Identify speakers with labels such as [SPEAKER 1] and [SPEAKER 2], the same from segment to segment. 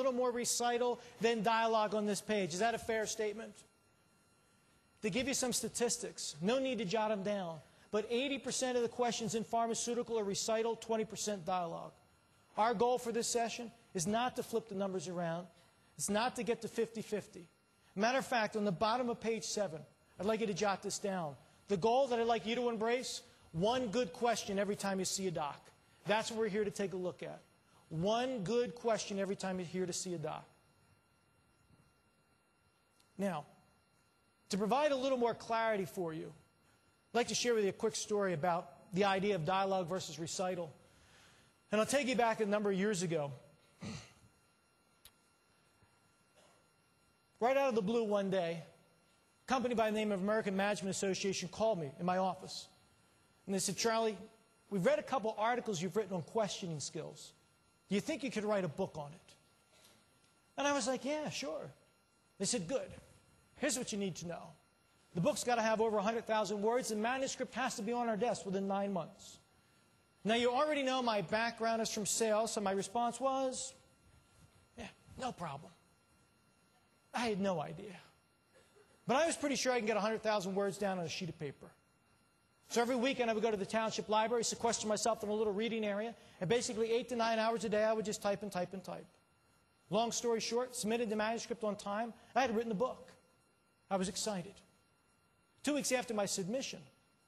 [SPEAKER 1] little more recital than dialogue on this page. Is that a fair statement? To give you some statistics, no need to jot them down, but 80% of the questions in pharmaceutical are recital, 20% dialogue. Our goal for this session is not to flip the numbers around. It's not to get to 50-50. Matter of fact, on the bottom of page 7, I'd like you to jot this down. The goal that I'd like you to embrace, one good question every time you see a doc. That's what we're here to take a look at. One good question every time you're here to see a doc. Now, to provide a little more clarity for you, I'd like to share with you a quick story about the idea of dialogue versus recital. And I'll take you back a number of years ago. Right out of the blue one day, a company by the name of American Management Association called me in my office. And they said, Charlie, we've read a couple articles you've written on questioning skills. Do you think you could write a book on it? And I was like, yeah, sure. They said, good. Here's what you need to know. The book's got to have over 100,000 words. The manuscript has to be on our desk within 9 months. Now, you already know my background is from sales, so my response was, yeah, no problem. I had no idea. But I was pretty sure I can get 100,000 words down on a sheet of paper. So every weekend I would go to the township library, sequester myself in a little reading area, and basically 8 to 9 hours a day I would just type and type and type. Long story short, submitted the manuscript on time. I had written the book. I was excited. 2 weeks after my submission,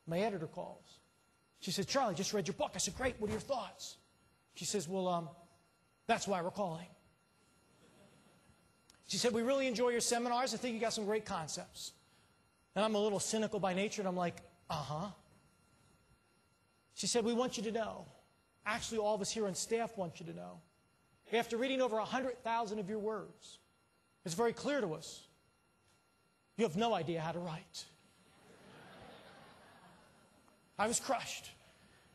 [SPEAKER 1] my editor calls. She said, Charlie, just read your book. I said, great, what are your thoughts? She says, well, that's why we're calling. She said, we really enjoy your seminars. I think you got some great concepts. And I'm a little cynical by nature, and I'm like, uh-huh. She said, we want you to know. Actually, all of us here on staff want you to know. After reading over 100,000 of your words, it's very clear to us you have no idea how to write. I was crushed.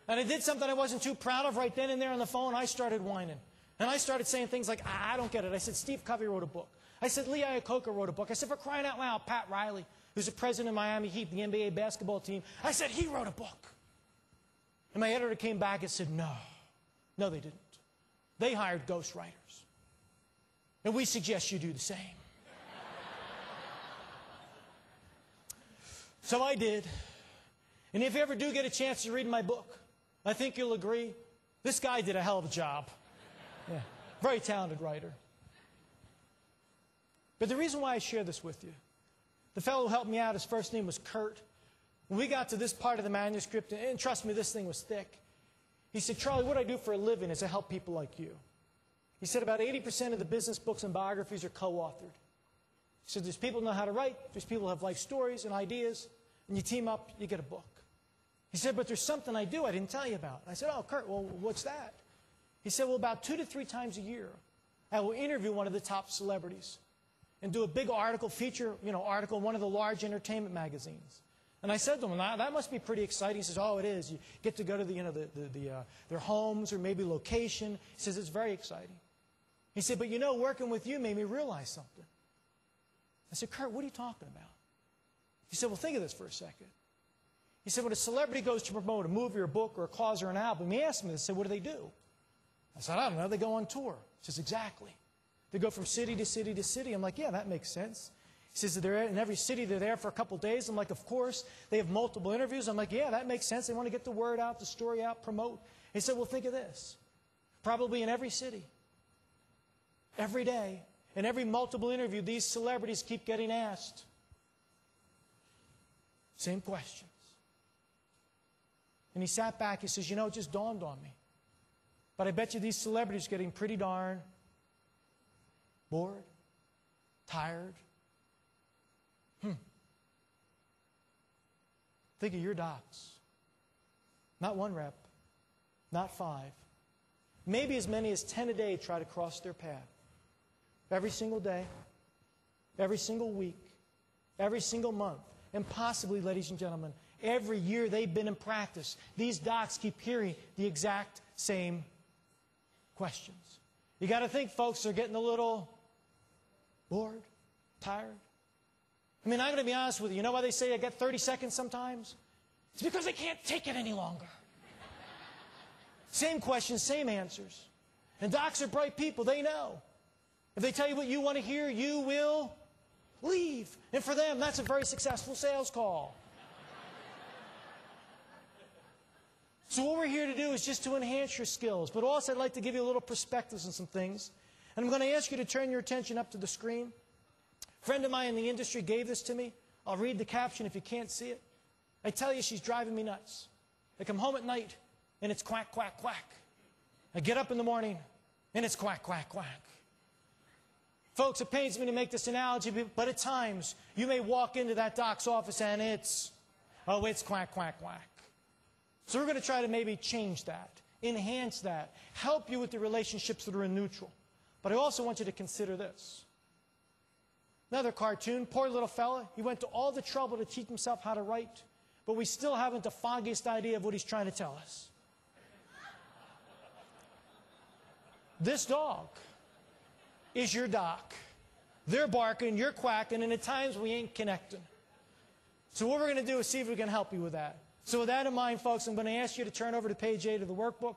[SPEAKER 1] And I did something I wasn't too proud of right then and there on the phone. I started whining. And I started saying things like, I don't get it. I said, Steve Covey wrote a book. I said, Lee Iacocca wrote a book. I said, for crying out loud, Pat Riley, who's the president of Miami Heat, the NBA basketball team, I said, he wrote a book. And my editor came back and said, no. No, they didn't. They hired ghostwriters. And we suggest you do the same. So I did. And if you ever do get a chance to read my book, I think you'll agree, this guy did a hell of a job. Yeah, very talented writer. But the reason why I share this with you, the fellow who helped me out, his first name was Kurt. When we got to this part of the manuscript, and trust me, this thing was thick, he said, Charlie, what I do for a living is to help people like you. He said about 80% of the business books and biographies are co-authored. He said there's people who know how to write, there's people who have life stories and ideas, and you team up, you get a book. He said, but there's something I do I didn't tell you about. I said, oh, Kurt, well, what's that? He said, well, about 2 to 3 times a year, I will interview one of the top celebrities and do a big article, feature, article in one of the large entertainment magazines. And I said to him, that must be pretty exciting. He says, oh, it is. You get to go to their homes or maybe location. He says, it's very exciting. He said, but working with you made me realize something. I said, Kurt, what are you talking about? He said, well, think of this for a second. He said, when a celebrity goes to promote a movie or a book or a cause or an album, he asked me this, I said, what do they do? I said, I don't know, they go on tour. He says, exactly. They go from city to city to city. I'm like, yeah, that makes sense. He says, they're in every city, they're there for a couple days. I'm like, of course. They have multiple interviews. I'm like, yeah, that makes sense. They want to get the word out, the story out, promote. He said, well, think of this. Probably in every city, every day, in every multiple interview, these celebrities keep getting asked same questions. And he sat back, he says, it just dawned on me. But I bet you these celebrities are getting pretty darn bored, tired. Think of your docs. Not 1 rep, not 5. Maybe as many as 10 a day try to cross their path. Every single day, every single week, every single month, and possibly, ladies and gentlemen, every year they've been in practice, these docs keep hearing the exact same questions. You got to think, folks, they're getting a little bored, tired. I mean, I'm going to be honest with you. You know why they say I get 30 seconds sometimes? It's because they can't take it any longer. Same questions, same answers. And docs are bright people. They know. If they tell you what you want to hear, you will leave. And for them, that's a very successful sales call. So what we're here to do is just to enhance your skills. But also I'd like to give you a little perspectives on some things. And I'm going to ask you to turn your attention up to the screen. A friend of mine in the industry gave this to me. I'll read the caption if you can't see it. I tell you, she's driving me nuts. I come home at night, and it's quack, quack, quack. I get up in the morning, and it's quack, quack, quack. Folks, it pains me to make this analogy, but at times, you may walk into that doc's office, and it's quack, quack, quack. So we're going to try to maybe change that, enhance that, help you with the relationships that are in neutral. But I also want you to consider this. Another cartoon, poor little fella. He went to all the trouble to teach himself how to write, but we still haven't the foggiest idea of what he's trying to tell us. This dog is your doc. They're barking, you're quacking, and at times we ain't connecting. So what we're going to do is see if we can help you with that. So with that in mind, folks, I'm going to ask you to turn over to page 8 of the workbook.